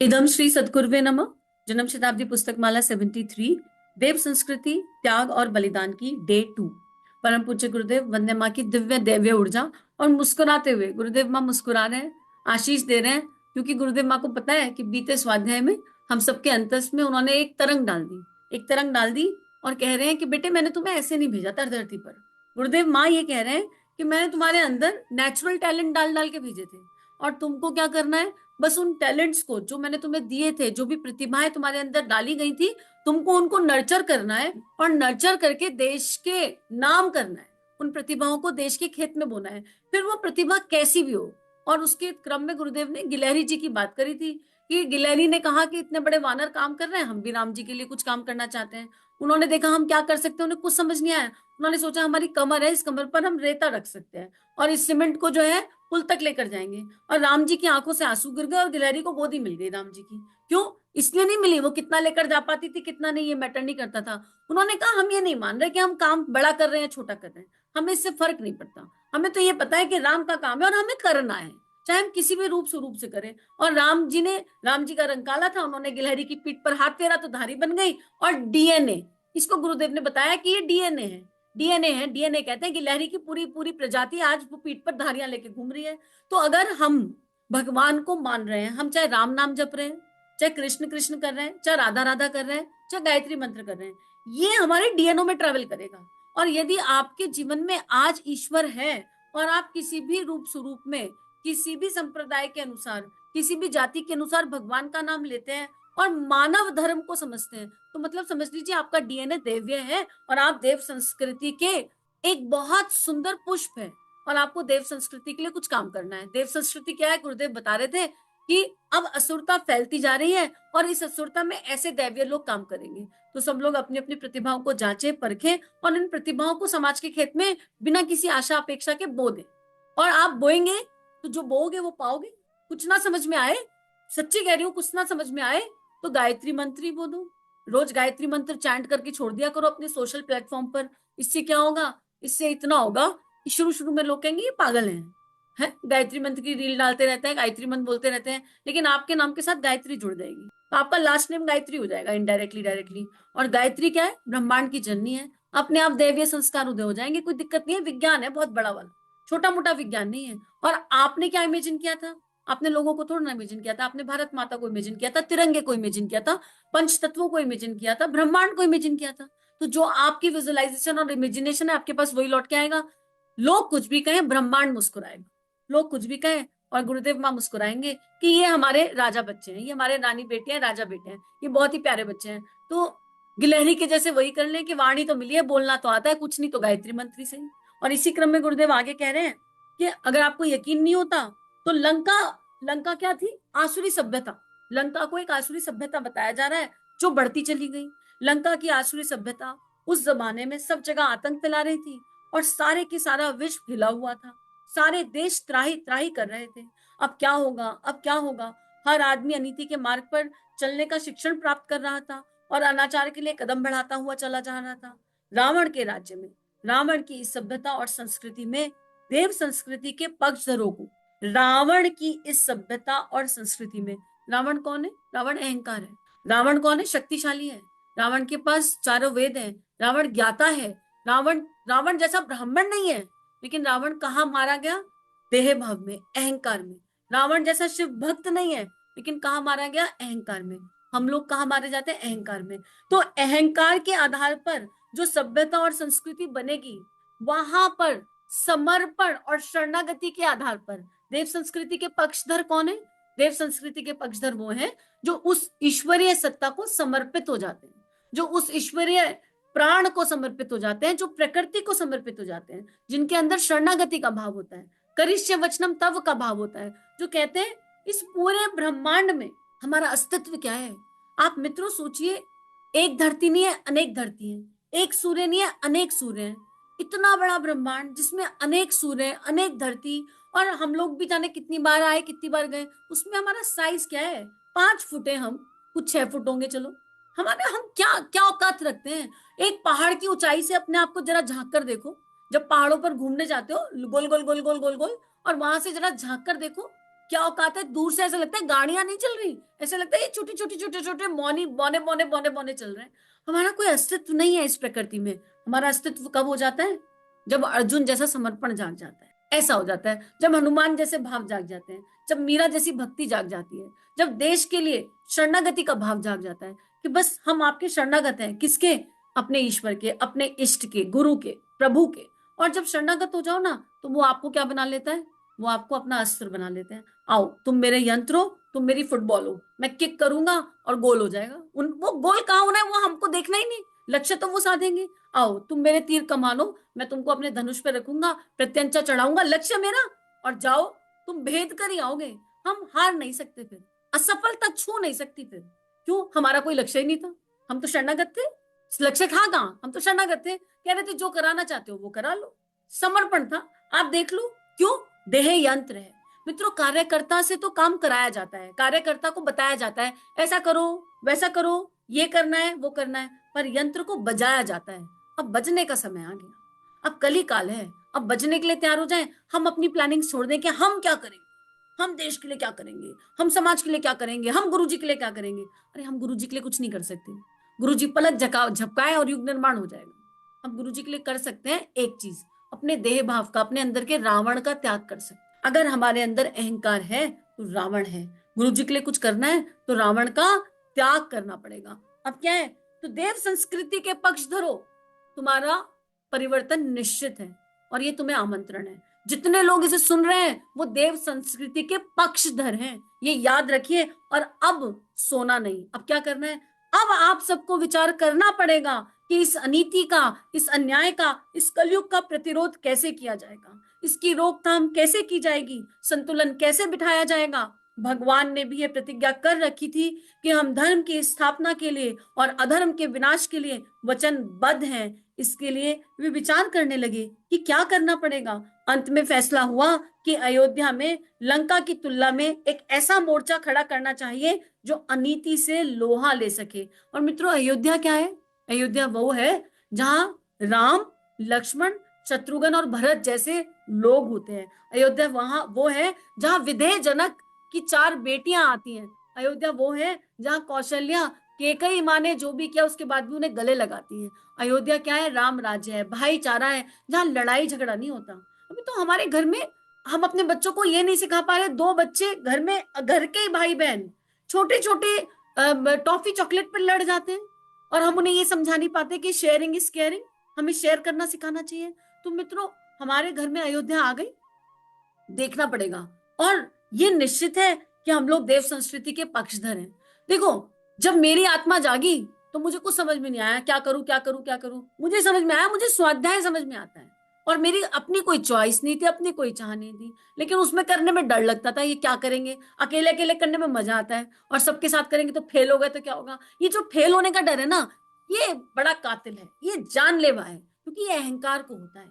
इदम श्री सद्गुरुवे नमः। जन्म शताब्दी पुस्तक माला 73, देव संस्कृति, त्याग और बलिदान की डे 2। परम पूज्य गुरुदेव वंदे माँ की दिव्य दैव्य ऊर्जा। और मुस्कुराते हुए गुरुदेव माँ मुस्कुरा रहे हैं, आशीष दे रहे हैं, क्योंकि गुरुदेव माँ को पता है कि बीते स्वाध्याय में हम सबके अंतस में उन्होंने एक तरंग डाल दी, एक तरंग डाल दी। और कह रहे हैं कि बेटे मैंने तुम्हें ऐसे नहीं भेजा था धरती पर। गुरुदेव माँ ये कह रहे हैं कि मैंने तुम्हारे अंदर नेचुरल टैलेंट डाल डाल के भेजे थे, और तुमको क्या करना है, बस उन टैलेंट्स को जो मैंने तुम्हें दिए थे, जो भी प्रतिभाएं तुम्हारे अंदर डाली गई थी, तुमको उनको नर्चर करना है और नर्चर करके देश के नाम करना है। उन प्रतिभाओं को देश के खेत में बोना है, फिर वो प्रतिभा कैसी भी हो। और उसके क्रम में गुरुदेव ने गिलहरी जी की बात करी थी कि गिलहरी ने कहा कि इतने बड़े वानर काम कर रहे हैं, हम भी राम जी के लिए कुछ काम करना चाहते हैं। उन्होंने देखा हम क्या कर सकते हैं, उन्हें कुछ समझ नहीं आया। उन्होंने सोचा हमारी कमर है, इस कमर पर हम रेता रख सकते हैं और इस सीमेंट को जो है पुल तक लेकर जाएंगे। और राम जी की आंखों से आंसू गिर गए और गिलहरी को गोदी मिल गई राम जी की। क्यों? इसलिए नहीं मिली, वो कितना लेकर जा पाती थी कितना नहीं ये मैटर नहीं करता था। उन्होंने कहा हम ये नहीं मान रहे कि हम काम बड़ा कर रहे हैं छोटा कर रहे हैं, हमें इससे फर्क नहीं पड़ता। हमें तो ये पता है कि राम का काम है और हमें करना है, चाहे हम किसी भी रूप स्वरूप से करें। और राम जी का रंग काला था, उन्होंने गिलहरी की पीठ पर हाथ फेरा तो धारी बन गई। और डीएनए, इसको गुरुदेव ने बताया कि ये डीएनए है। डीएनए है, डीएनए कहते हैं गिलहरी की पूरी पूरी प्रजाति आज वो पीठ पर धारियां लेके घूम रही है। तो अगर हम भगवान को मान रहे हैं, हम चाहे राम नाम जप रहे हैं, चाहे कृष्ण कृष्ण कर रहे हैं, चाहे राधा राधा कर रहे हैं, चाहे गायत्री मंत्र कर रहे हैं, ये हमारे डीएनओ में ट्रेवल करेगा। और यदि आपके जीवन में आज ईश्वर है और आप किसी भी रूप स्वरूप में, किसी भी संप्रदाय के अनुसार, किसी भी जाति के अनुसार भगवान का नाम लेते हैं और मानव धर्म को समझते हैं, तो मतलब समझ लीजिए आपका डीएनए देव्य है और आप देव संस्कृति के एक बहुत सुंदर पुष्प है। और आपको देव संस्कृति के लिए कुछ काम करना है। देव संस्कृति क्या है? गुरुदेव बता रहे थे कि अब असुरता फैलती जा रही है और इस असुरता में ऐसे दैवीय लोग काम करेंगे। तो सब लोग अपनी अपनी प्रतिभाओं को जांचें परखें और इन प्रतिभाओं को समाज के खेत में बिना किसी आशा अपेक्षा के बो दें। और आप बोएंगे तो जो बोओगे वो पाओगे। कुछ ना समझ में आए, सच्ची कह रही हूँ, कुछ ना समझ में आए तो गायत्री मंत्र ही बोलो। रोज गायत्री मंत्र चैंट करके छोड़ दिया करो अपने सोशल प्लेटफॉर्म पर। इससे क्या होगा? इससे इतना होगा कि शुरू शुरू में लोग कहेंगे ये पागल है, गायत्री मंत्र की रील डालते रहते हैं, गायत्री मंत्र बोलते रहते हैं, लेकिन आपके नाम के साथ गायत्री जुड़ जाएगी तो आपका लास्ट नेम गायत्री हो जाएगा इनडायरेक्टली डायरेक्टली। और गायत्री क्या है? ब्रह्मांड की जननी है। अपने आप दैवीय संस्कार उदय हो जाएंगे, कोई दिक्कत नहीं है। विज्ञान है बहुत बड़ा वाला, छोटा मोटा विज्ञान नहीं है। और आपने क्या इमेजिन किया था? आपने लोगों को थोड़ा ना इमेजिन किया था, आपने भारत माता को इमेजिन किया था, तिरंगे को इमेजिन किया था, पंच तत्वों को इमेजिन किया था, ब्रह्मांड को इमेजिन किया था। तो जो आपकी विजुअलाइजेशन और इमेजिनेशन है आपके पास वही लौट के आएगा। लोग कुछ भी कहें ब्रह्मांड मुस्कुराएगा, लोग कुछ भी कहें और गुरुदेव माँ मुस्कुराएंगे कि ये हमारे राजा बच्चे हैं, ये हमारे रानी बेटे हैं, राजा बेटे हैं, ये बहुत ही प्यारे बच्चे हैं। तो गिलहरी के जैसे वही कर ले कि वाणी तो मिली है, बोलना तो आता है, कुछ नहीं तो गायत्री मंत्री से। और इसी क्रम में गुरुदेव आगे कह रहे हैं कि अगर आपको यकीन नहीं होता तो लंका, लंका क्या थी? आसुरी सभ्यता। लंका को एक आसुरी सभ्यता बताया जा रहा है जो बढ़ती चली गई। लंका की आसुरी सभ्यता उस जमाने में सब जगह आतंक फैला रही थी और सारे की सारा विश्व हिला हुआ था। सारे देश त्राही त्राही कर रहे थे। अब क्या होगा, अब क्या होगा? हर आदमी अनीति के मार्ग पर चलने का शिक्षण प्राप्त कर रहा था और अनाचार के लिए कदम बढ़ाता हुआ चला जा रहा था। रावण के राज्य में, रावण की इस सभ्यता और संस्कृति में देव संस्कृति के पक्षधरों को, रावण की इस सभ्यता और संस्कृति में, रावण कौन है? रावण अहंकार है। रावण कौन है? शक्तिशाली है। रावण के पास चारों वेद हैं, रावण ज्ञाता है। रावण रावण जैसा ब्राह्मण नहीं है, लेकिन रावण कहाँ मारा गया? देह भाव में, अहंकार में। रावण जैसा शिव भक्त नहीं है, लेकिन कहाँ मारा गया? अहंकार में। हम लोग कहाँ मारे जाते हैं? अहंकार में। तो अहंकार के आधार पर जो सभ्यता और संस्कृति बनेगी, वहां पर समर्पण और शरणागति के आधार पर देव संस्कृति के पक्षधर कौन है? देव संस्कृति के पक्षधर वो हैं जो उस ईश्वरीय सत्ता को समर्पित हो जाते हैं, जो उस ईश्वरीय प्राण को समर्पित हो जाते हैं, जो प्रकृति को समर्पित हो जाते हैं, जिनके अंदर शरणागति का भाव होता है, करिष्य वचनम तव का भाव होता है, जो कहते हैं इस पूरे ब्रह्मांड में हमारा अस्तित्व क्या है। आप मित्रों सोचिए, एक धरती नहीं है, अनेक धरती है। एक सूर्य नहीं है, अनेक सूर्य हैं। इतना बड़ा ब्रह्मांड जिसमें अनेक सूर्य, अनेक धरती, और हम लोग भी जाने कितनी बार आए कितनी बार गए। उसमें हमारा साइज क्या है? 5 फुट है हम, कुछ 6 फुट होंगे चलो। हमारे हम क्या क्या औकात रखते हैं? एक पहाड़ की ऊंचाई से अपने आप को जरा झांक कर देखो। जब पहाड़ों पर घूमने जाते हो गोल गोल गोल गोल गोल गोल, और वहां से जरा झांक कर देखो, क्या औकात है, दूर से ऐसा लगता है गाड़ियां नहीं चल रही, ऐसा लगता है ये छोटे छोटे छोटे छोटे मौनी बौने बौने बौने बौने चल रहे हैं। हमारा कोई अस्तित्व नहीं है इस प्रकृति में। हमारा अस्तित्व कब हो जाता है? जब अर्जुन जैसा समर्पण जाग जाता है, ऐसा हो जाता है। जब हनुमान जैसे भाव जाग जाते हैं, जब मीरा जैसी भक्ति जाग जाती है, जब देश के लिए शरणागति का भाव जाग जाता है कि बस हम आपके शरणागत हैं। किसके? अपने ईश्वर के, अपने इष्ट के, गुरु के, प्रभु के। और जब शरणागत हो जाओ ना, तो वो आपको क्या बना लेता है? वो आपको अपना अस्त्र बना लेते हैं। आओ तुम मेरे यंत्र हो, तुम मेरी फुटबॉल हो, मैं किक करूंगा और गोल हो जाएगा। वो गोल कहाँ होना है वो हमको देखना ही नहीं, लक्ष्य तो वो साधेंगे। आओ तुम मेरे तीर कमान हो, मैं तुमको अपने धनुष पे रखूंगा, प्रत्यंचा चढ़ाऊंगा, लक्ष्य मेरा, और जाओ तुम भेद कर ही आओगे। हम हार नहीं सकते, फिर असफलता छू नहीं सकती। फिर क्यों? हमारा कोई लक्ष्य ही नहीं था, हम तो शरणागत थे। लक्ष्य था कहाँ? हम तो शरणागत थे, कह रहे थे जो कराना चाहते हो वो करा लो, समर्पण था। आप देख लो, क्यों? देह यंत्र है मित्रों। कार्यकर्ता से तो काम कराया जाता है, कार्यकर्ता को बताया जाता है ऐसा करो वैसा करो, ये करना है वो करना है, पर यंत्र को बजाया जाता है। अब बजने का समय आ गया, अब कली काल है, अब बजने के लिए तैयार हो जाएं। हम अपनी प्लानिंग छोड़ दें कि हम क्या करेंगे, हम देश के लिए क्या करेंगे, हम समाज के लिए क्या करेंगे, हम गुरु जी के लिए क्या करेंगे। अरे हम गुरु जी के लिए कुछ नहीं कर सकते। गुरु जी पलक झपकाए और युग निर्माण हो जाएगा। हम गुरु जी के लिए कर सकते हैं एक चीज, अपने देह भाव का, अपने अंदर के रावण का त्याग कर सकते। अगर हमारे अंदर अहंकार है तो रावण है, गुरु जी के लिए कुछ करना है तो रावण का त्याग करना पड़ेगा। अब क्या है? तो देव संस्कृति के पक्ष धरो, तुम्हारा परिवर्तन निश्चित है। और ये तुम्हें आमंत्रण है, जितने लोग इसे सुन रहे हैं वो देव संस्कृति के पक्षधर हैं, ये याद रखिए। और अब सोना नहीं, अब क्या करना है? अब आप सबको विचार करना पड़ेगा कि इस अनीति का, इस अन्याय का, इस कलयुग का प्रतिरोध कैसे किया जाएगा, इसकी रोकथाम कैसे की जाएगी, संतुलन कैसे बिठाया जाएगा। भगवान ने भी ये प्रतिज्ञा कर रखी थी कि हम धर्म की स्थापना के लिए और अधर्म के विनाश के लिए वचनबद्ध हैं। इसके लिए वे विचार करने लगे कि क्या करना पड़ेगा। अंत में फैसला हुआ कि अयोध्या में लंका की तुलना में एक ऐसा मोर्चा खड़ा करना चाहिए जो अनीति से लोहा ले सके। और मित्रों, अयोध्या क्या है? अयोध्या वो है जहां राम, लक्ष्मण, शत्रुघ्न और भरत जैसे लोग होते हैं। अयोध्या वहां वो है जहां विदेह जनक की 4 बेटियां आती हैं। अयोध्या वो है जहां कौशल्या केकई माँ ने जो भी किया उसके बाद भी उन्हें गले लगाती है। अयोध्या क्या है? राम राज्य है, भाईचारा है, जहां लड़ाई झगड़ा नहीं होता। अभी तो हमारे घर में हम अपने बच्चों को ये नहीं सिखा पा रहे, 2 बच्चे घर में, घर के भाई बहन छोटे छोटे टॉफी चॉकलेट पर लड़ जाते हैं, और हम उन्हें ये समझा नहीं पाते कि शेयरिंग इज केयरिंग, हमें शेयर करना सिखाना चाहिए। तो मित्रों, हमारे घर में अयोध्या आ गई, देखना पड़ेगा। और ये निश्चित है कि हम लोग देव संस्कृति के पक्षधर हैं। देखो, जब मेरी आत्मा जागी तो मुझे कुछ समझ में नहीं आया, क्या करूं क्या करूं क्या करूं। मुझे समझ में आया, मुझे स्वाध्याय समझ में आता है, और मेरी अपनी कोई चॉइस नहीं थी, अपनी कोई चाह नहीं थी, लेकिन उसमें करने में डर लगता था। ये क्या करेंगे? अकेले अकेले करने में मजा आता है, और सबके साथ करेंगे तो फेल हो गए तो क्या होगा। ये जो फेल होने का डर है ना, ये बड़ा कातिल है, ये जानलेवा है, क्योंकि ये अहंकार को होता है।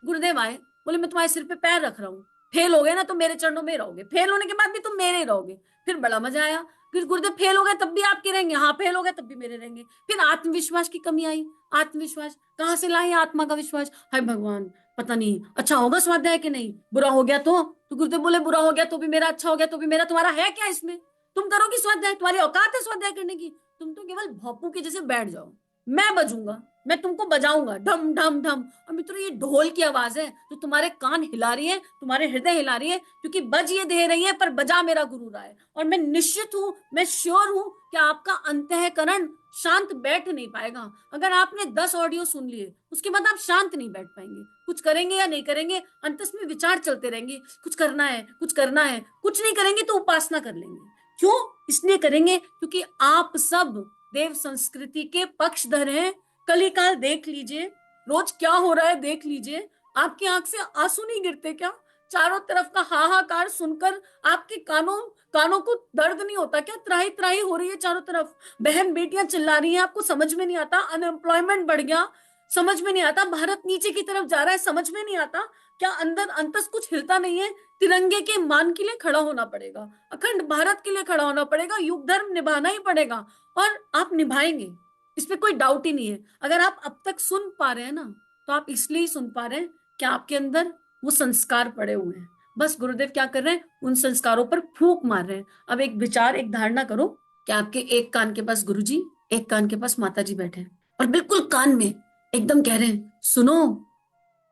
गुरुदेव आए, बोले मैं तुम्हारे सिर पे पैर रख रहा हूँ, फेल हो गए ना तो मेरे चरणों में रहोगे, फेल होने के बाद भी तुम मेरे ही रहोगे। फिर बड़ा मजा आया। फिर गुरुदेव फेल हो गए तब भी आपके रहेंगे, हाँ फेल हो गए तब भी मेरे रहेंगे। फिर आत्मविश्वास की कमी आई। आत्मविश्वास कहाँ से लाए? आत्मा का विश्वास। हाय भगवान, पता नहीं अच्छा होगा स्वाध्याय कि नहीं, बुरा हो गया तो गुरुदेव बोले बुरा हो गया तो भी मेरा, अच्छा हो गया तो भी मेरा, तुम्हारा है क्या इसमें? तुम करोगी स्वाध्याय? तुम्हारी औकात है स्वाध्याय करने की? तुम तो केवल भौपू के जैसे बैठ जाओ, मैं बजूंगा, मैं तुमको बजाऊंगा ढम ढम ढम। और मित्रों, ये ढोल की आवाज है जो तुम्हारे कान हिला रही है, तुम्हारे हृदय हिला रही है, क्योंकि बज ये दे रही है पर बजा मेरा गुरु रहा है। और मैं निश्चित हूं, मैं श्योर हूं कि आपका अंतःकरण शांत बैठ नहीं पाएगा। अगर आपने 10 ऑडियो सुन लिए उसके बाद आप शांत नहीं बैठ पाएंगे। कुछ करेंगे या नहीं करेंगे, अंतस में विचार चलते रहेंगे, कुछ करना है कुछ करना है। कुछ नहीं करेंगे तो उपासना कर लेंगे। क्यों? इसलिए करेंगे क्योंकि आप सब देव संस्कृति के पक्षधर हैं। कलिकाल देख लीजिए, रोज क्या हो रहा है देख लीजिए। आपकी आंख से आंसू नहीं गिरते क्या? चारों तरफ का हाहाकार सुनकर आपके कानों कानों को दर्द नहीं होता क्या? त्राही त्राही हो रही है चारों तरफ, बहन बेटियां चिल्ला रही हैं, आपको समझ में नहीं आता। अनएम्प्लॉयमेंट बढ़ गया, समझ में नहीं आता। भारत नीचे की तरफ जा रहा है, समझ में नहीं आता। क्या अंदर अंतस कुछ हिलता नहीं है? तिरंगे के मान के लिए खड़ा होना पड़ेगा, अखंड भारत के लिए खड़ा होना पड़ेगा, युग धर्म निभाना ही पड़ेगा, और आप निभाएंगे, इसमें कोई डाउट ही नहीं है। अगर आप अब तक सुन पा रहे हैं ना, तो आप इसलिए सुन पा रहे हैं कि आपके अंदर वो संस्कार पड़े हुए हैं। बस गुरुदेव क्या कर रहे हैं, उन संस्कारों पर फूंक मार रहे हैं। अब एक विचार, एक धारणा करो कि आपके एक कान के पास गुरुजी, एक कान के पास माता जी बैठे हैं और बिल्कुल कान में एकदम कह रहे हैं, सुनो,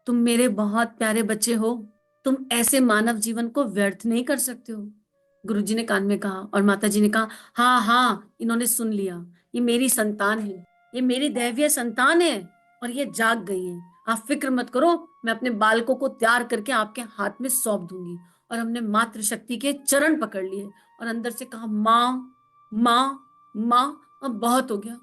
तुम मेरे बहुत प्यारे बच्चे हो, तुम ऐसे मानव जीवन को व्यर्थ नहीं कर सकते हो। गुरुजी ने कान में कहा और माता जी ने कहा, हाँ हाँ, इन्होंने सुन लिया, ये मेरी संतान है, ये मेरी दैवीय संतान है और ये जाग गई है। आप फिक्र मत करो, मैं अपने बालकों को तैयार करके आपके हाथ में सौंप दूंगी। और हमने मातृ शक्ति के चरण पकड़ लिए और अंदर से कहा, माँ माँ माँ, अब बहुत हो गया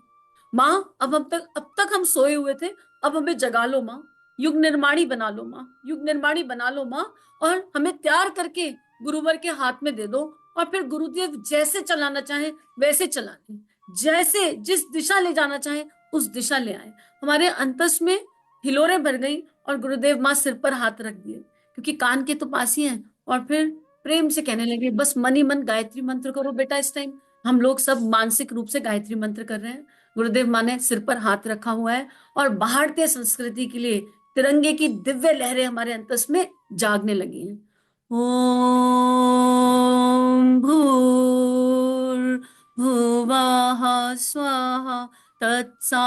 माँ, अब तक हम सोए हुए थे, अब हमें जगा लो माँ, युग निर्माणी बना लो माँ, युग निर्माणी बना लो माँ, और हमें तैयार करके गुरुवर के हाथ में दे दो और फिर गुरुदेव जैसे चलाना चाहे वैसे चला लें, जैसे जिस दिशा ले जाना चाहे उस दिशा ले आए। हमारे अंतस में हिलोरें भर गई और गुरुदेव माँ सिर पर हाथ रख दिए, क्योंकि कान के तो पास ही हैं, और फिर प्रेम से कहने लगे, बस मन ही मन गायत्री मंत्र करो बेटा। इस टाइम हम लोग सब मानसिक रूप से गायत्री मंत्र कर रहे हैं। गुरुदेव माँ ने सिर पर हाथ रखा हुआ है और भारतीय संस्कृति के लिए तिरंगे की दिव्य लहरें हमारे अंतस में जागने लगी हैं। ओम भूर्भुवः स्वाहा तत्सवितुर्वरेण्यं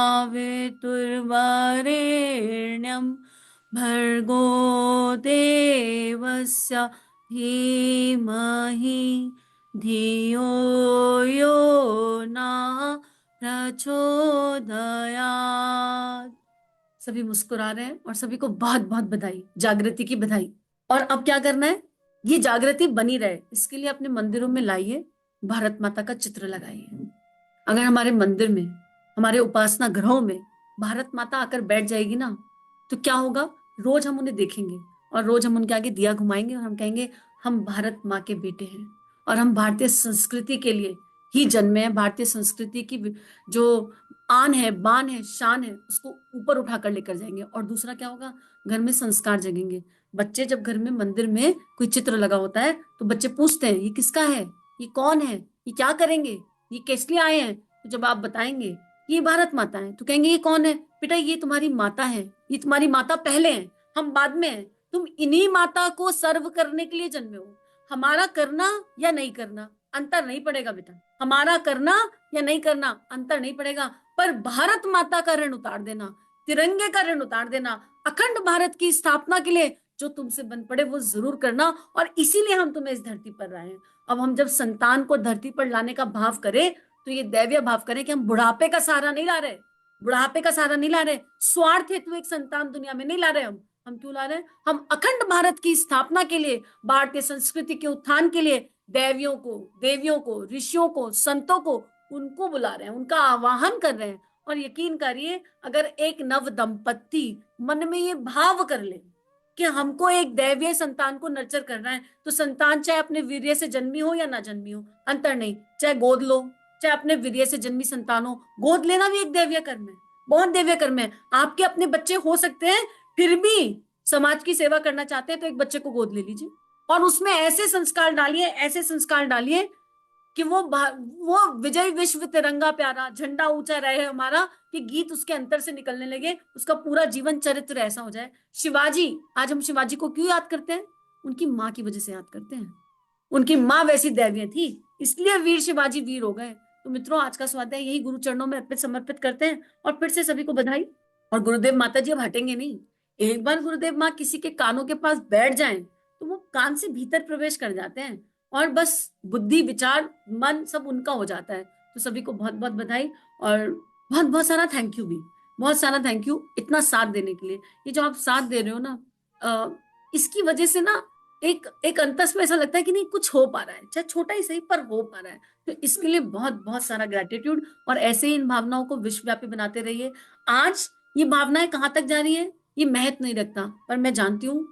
भर्गो देवस्य धीमहि धियो यो नः प्रचोदयात्। सभी मुस्कुरा रहे हैं और सभी को बहुत बहुत बधाई, जागृति की बधाई। और अब क्या करना है, ये जागृति बनी रहे इसके लिए अपने मंदिरों में लाइए भारत माता का चित्र लगाइए। अगर हमारे मंदिर में, हमारे उपासना ग्रहों में भारत माता आकर बैठ जाएगी ना, तो क्या होगा, रोज हम उन्हें देखेंगे और रोज हम उनके आगे दिया घुमाएंगे और हम कहेंगे, हम भारत माँ के बेटे हैं और हम भारतीय संस्कृति के लिए ही जन्मे हैं। भारतीय संस्कृति की जो आन है, बान है, शान है, उसको ऊपर उठाकर लेकर जाएंगे। और दूसरा क्या होगा, घर में संस्कार जगेंगे। बच्चे जब घर में मंदिर में कोई चित्र लगा होता है तो बच्चे पूछते हैं, ये किसका है, ये कौन है, ये क्या करेंगे, ये किस लिए आए हैं। तो जब आप बताएंगे ये भारत माता है तो कहेंगे, ये कौन है बेटा, ये तुम्हारी माता है, ये तुम्हारी माता पहले है, हम बाद में है। तुम इन्हीं माता को सर्व करने के लिए जन्मे हो। हमारा करना या नहीं करना अंतर नहीं पड़ेगा बेटा, हमारा करना या नहीं करना अंतर नहीं पड़ेगा, पर भारत माता का ऋण उतार देना, तिरंगे का ऋण उतार देना, अखंड भारत की स्थापना के लिए जो तुमसे बन पड़े वो जरूर करना। और इसीलिए हम तुम्हें इस धरती पर लाए हैं। अब हम जब संतान को धरती पर लाने का भाव करें तो ये दैवीय भाव करें कि हम बुढ़ापे का सहारा नहीं ला रहे, बुढ़ापे का सहारा नहीं ला रहे, स्वार्थ हेतु एक संतान दुनिया में नहीं ला रहे। हम क्यों ला रहे हैं, हम अखंड भारत की स्थापना के लिए, भारतीय संस्कृति के उत्थान के लिए देवियों को, देवियों को, ऋषियों को, संतों को, उनको बुला रहे हैं, उनका आवाहन कर रहे हैं। और यकीन करिए, अगर एक नव दंपत्ति मन में ये भाव कर ले कि हमको एक दैवीय संतान को नर्चर करना है, तो संतान चाहे अपने वीर्य से जन्मी हो या ना जन्मी हो, अंतर नहीं, चाहे गोद लो, चाहे अपने वीर्य से जन्मी संतान हो, गोद लेना भी एक दैवीय कर्म है, बहुत दैवीय कर्म है। आपके अपने बच्चे हो सकते हैं, फिर भी समाज की सेवा करना चाहते हैं तो एक बच्चे को गोद ले लीजिए और उसमें ऐसे संस्कार डालिए, ऐसे संस्कार डालिए कि वो विजय विश्व तिरंगा प्यारा, झंडा ऊंचा रहे हमारा, कि गीत उसके अंतर से निकलने लगे, उसका पूरा जीवन चरित्र ऐसा हो जाए। शिवाजी, आज हम शिवाजी को क्यों याद करते हैं, उनकी माँ की वजह से याद करते हैं। उनकी माँ वैसी दैवीय थी, इसलिए वीर शिवाजी वीर हो गए। तो मित्रों, आज का स्वाध्याय यही गुरु चरणों में अर्पित समर्पित करते हैं और फिर से सभी को बधाई। और गुरुदेव माता जी अब हटेंगे नहीं। एक बार गुरुदेव माँ किसी के कानों के पास बैठ जाएं तो वो कान से भीतर प्रवेश कर जाते हैं और बस बुद्धि, विचार, मन सब उनका हो जाता है। तो सभी को बहुत बहुत बधाई और बहुत बहुत सारा थैंक यू भी, बहुत सारा थैंक यू इतना साथ देने के लिए। ये जो आप साथ दे रहे हो ना, इसकी वजह से ना एक एक अंतस में ऐसा लगता है कि नहीं, कुछ हो पा रहा है, चाहे छोटा ही सही पर हो पा रहा है। तो इसके लिए बहुत बहुत सारा ग्रेटिट्यूड। और ऐसे ही इन भावनाओं को विश्वव्यापी बनाते रहिए। आज ये भावनाएं कहाँ तक जा रही है ये महत्व नहीं रखता, पर मैं जानती हूँ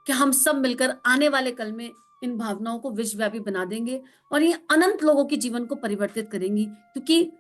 कि हम सब मिलकर आने वाले कल में इन भावनाओं को विश्वव्यापी बना देंगे और ये अनंत लोगों के जीवन को परिवर्तित करेंगी, क्योंकि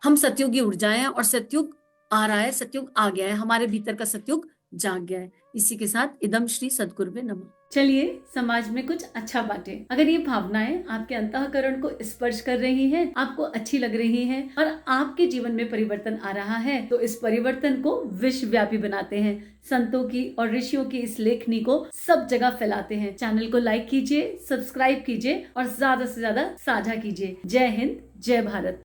हम सतयुगी ऊर्जाएं हैं और सतयुग आ रहा है, सतयुग आ गया है, हमारे भीतर का सतयुग जाग गया है। इसी के साथ इदम श्री सद्गुरुवे नमः। चलिए समाज में कुछ अच्छा बांटे। अगर ये भावनाएं आपके अंतःकरण को स्पर्श कर रही हैं, आपको अच्छी लग रही हैं और आपके जीवन में परिवर्तन आ रहा है, तो इस परिवर्तन को विश्वव्यापी बनाते हैं। संतों की और ऋषियों की इस लेखनी को सब जगह फैलाते हैं। चैनल को लाइक कीजिए, सब्सक्राइब कीजिए और ज्यादा से ज्यादा साझा कीजिए। जय हिंद, जय भारत।